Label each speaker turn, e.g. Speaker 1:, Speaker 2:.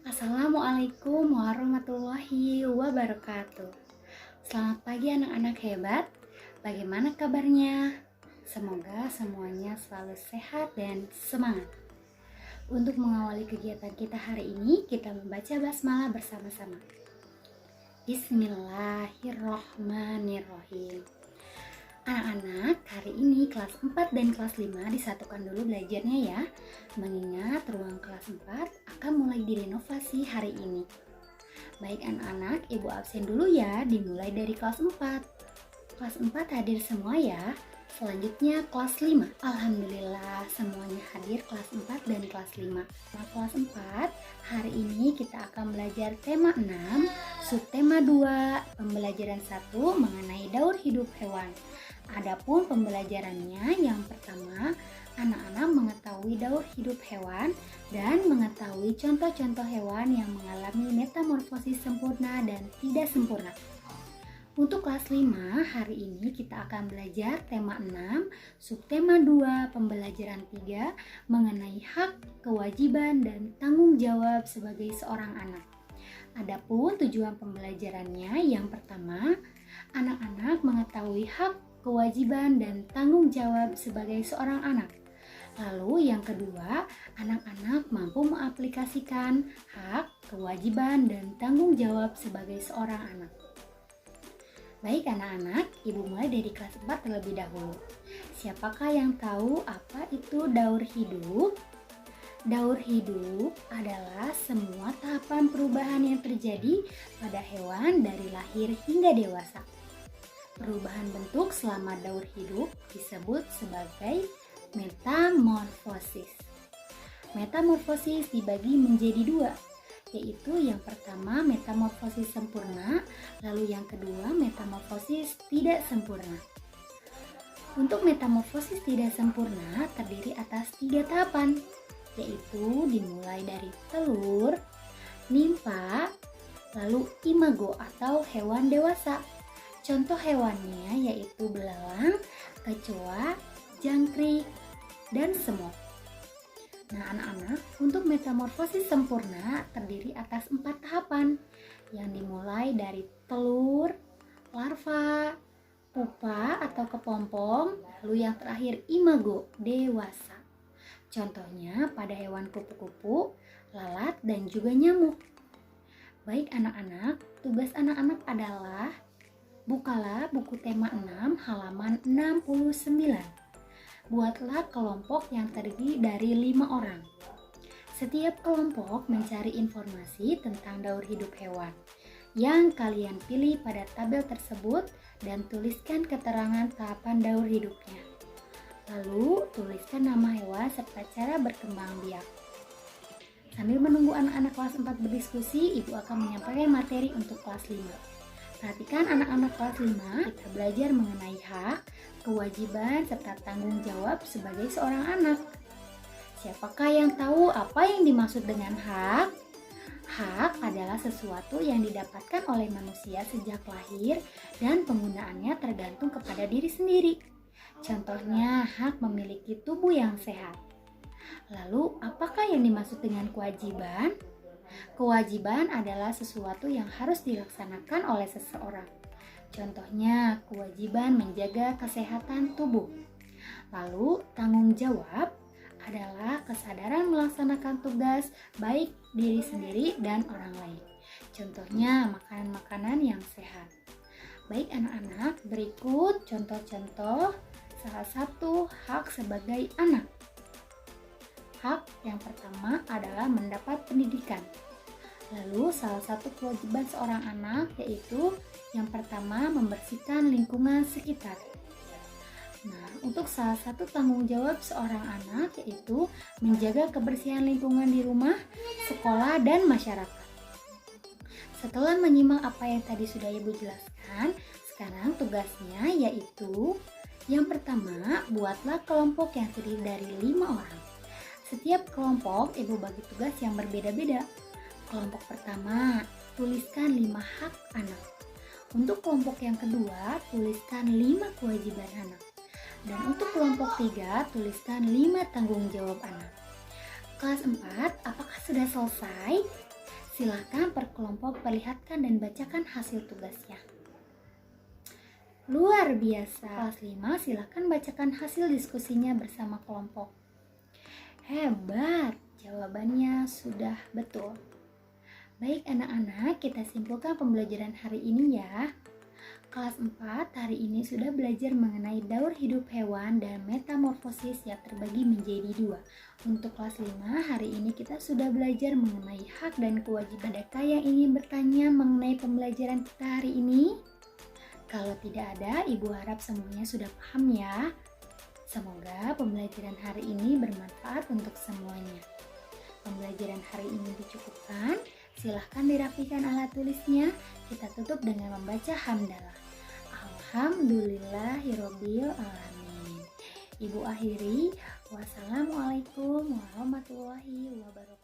Speaker 1: Assalamualaikum warahmatullahi wabarakatuh. Selamat pagi anak-anak hebat. Bagaimana kabarnya? Semoga semuanya selalu sehat dan semangat. Untuk mengawali kegiatan kita hari ini, kita membaca basmalah bersama-sama. Bismillahirrohmanirrohim. Anak-anak, hari ini kelas 4 dan kelas 5 disatukan dulu belajarnya ya. Mengingat ruang kelas 4 akan mulai direnovasi hari ini. Baik anak-anak, ibu absen dulu ya, dimulai dari kelas 4. Kelas 4 hadir semua ya. Selanjutnya kelas 5. Alhamdulillah semuanya hadir kelas 4 dan kelas 5. Nah, kelas 4, hari ini kita akan belajar tema 6, subtema 2, pembelajaran 1 mengenai daur hidup hewan. Adapun pembelajarannya yang pertama, anak-anak mengetahui daur hidup hewan dan mengetahui contoh-contoh hewan yang mengalami metamorfosis sempurna dan tidak sempurna. Untuk kelas 5, hari ini kita akan belajar tema 6, subtema 2, pembelajaran 3 mengenai hak, kewajiban, dan tanggung jawab sebagai seorang anak. Adapun tujuan pembelajarannya yang pertama, anak-anak mengetahui hak, kewajiban, dan tanggung jawab sebagai seorang anak. Lalu yang kedua, anak-anak mampu mengaplikasikan hak, kewajiban, dan tanggung jawab sebagai seorang anak. Baik anak-anak, ibu mulai dari kelas 4 terlebih dahulu. Siapakah yang tahu apa itu daur hidup? Daur hidup adalah semua tahapan perubahan yang terjadi pada hewan dari lahir hingga dewasa. Perubahan bentuk selama daur hidup disebut sebagai metamorfosis. Metamorfosis dibagi menjadi dua, yaitu yang pertama metamorfosis sempurna, lalu yang kedua metamorfosis tidak sempurna. Untuk metamorfosis tidak sempurna terdiri atas 3 tahapan, yaitu dimulai dari telur, nimfa, lalu imago atau hewan dewasa. Contoh hewannya yaitu belalang, kecoa, jangkrik, dan semut. Nah anak-anak, untuk metamorfosis sempurna terdiri atas 4 tahapan yang dimulai dari telur, larva, pupa atau kepompong, lalu yang terakhir imago, dewasa. Contohnya pada hewan kupu-kupu, lalat, dan juga nyamuk. Baik anak-anak, tugas anak-anak adalah bukalah buku tema 6 halaman 69. Buatlah kelompok yang terdiri dari 5 orang. Setiap kelompok mencari informasi tentang daur hidup hewan yang kalian pilih pada tabel tersebut dan tuliskan keterangan tahapan daur hidupnya. Lalu tuliskan nama hewan serta cara berkembang biak. Sambil menunggu anak-anak kelas 4 berdiskusi, ibu akan menyampaikan materi untuk kelas 5. Perhatikan anak-anak kelas 5, kita belajar mengenai hak, kewajiban, serta tanggung jawab sebagai seorang anak. Siapakah yang tahu apa yang dimaksud dengan hak? Hak adalah sesuatu yang didapatkan oleh manusia sejak lahir dan penggunaannya tergantung kepada diri sendiri. Contohnya, hak memiliki tubuh yang sehat. Lalu, apakah yang dimaksud dengan kewajiban? Kewajiban adalah sesuatu yang harus dilaksanakan oleh seseorang. Contohnya, kewajiban menjaga kesehatan tubuh. Lalu, tanggung jawab adalah kesadaran melaksanakan tugas baik diri sendiri dan orang lain. Contohnya, makanan-makanan yang sehat. Baik anak-anak, berikut contoh-contoh salah satu hak sebagai anak. Hak yang pertama adalah mendapat pendidikan. Lalu salah satu kewajiban seorang anak yaitu yang pertama membersihkan lingkungan sekitar. Nah, untuk salah satu tanggung jawab seorang anak yaitu menjaga kebersihan lingkungan di rumah, sekolah, dan masyarakat. Setelah menyimak apa yang tadi sudah ibu jelaskan, sekarang tugasnya yaitu yang pertama, buatlah kelompok yang terdiri dari 5 orang. Setiap kelompok ibu bagi tugas yang berbeda-beda. Kelompok pertama, tuliskan 5 hak anak. Untuk kelompok yang kedua, tuliskan 5 kewajiban anak. Dan untuk kelompok 3, tuliskan 5 tanggung jawab anak. Kelas 4, apakah sudah selesai? Silakan per kelompok perlihatkan dan bacakan hasil tugasnya. Luar biasa. Kelas 5 silakan bacakan hasil diskusinya bersama kelompok. Hebat, jawabannya sudah betul. Baik anak-anak, kita simpulkan pembelajaran hari ini ya. Kelas 4 hari ini sudah belajar mengenai daur hidup hewan dan metamorfosis yang terbagi menjadi 2. Untuk kelas 5 hari ini kita sudah belajar mengenai hak dan kewajiban. Adakah yang ingin bertanya mengenai pembelajaran kita hari ini? Kalau tidak ada, Ibu harap semuanya sudah paham ya. Semoga pembelajaran hari ini bermanfaat untuk semuanya. Pembelajaran hari ini dicukupkan. Silahkan dirapikan alat tulisnya. Kita tutup dengan membaca hamdalah. Alhamdulillahirobbil alamin. Ibu akhiri. Wassalamualaikum warahmatullahi wabarakatuh.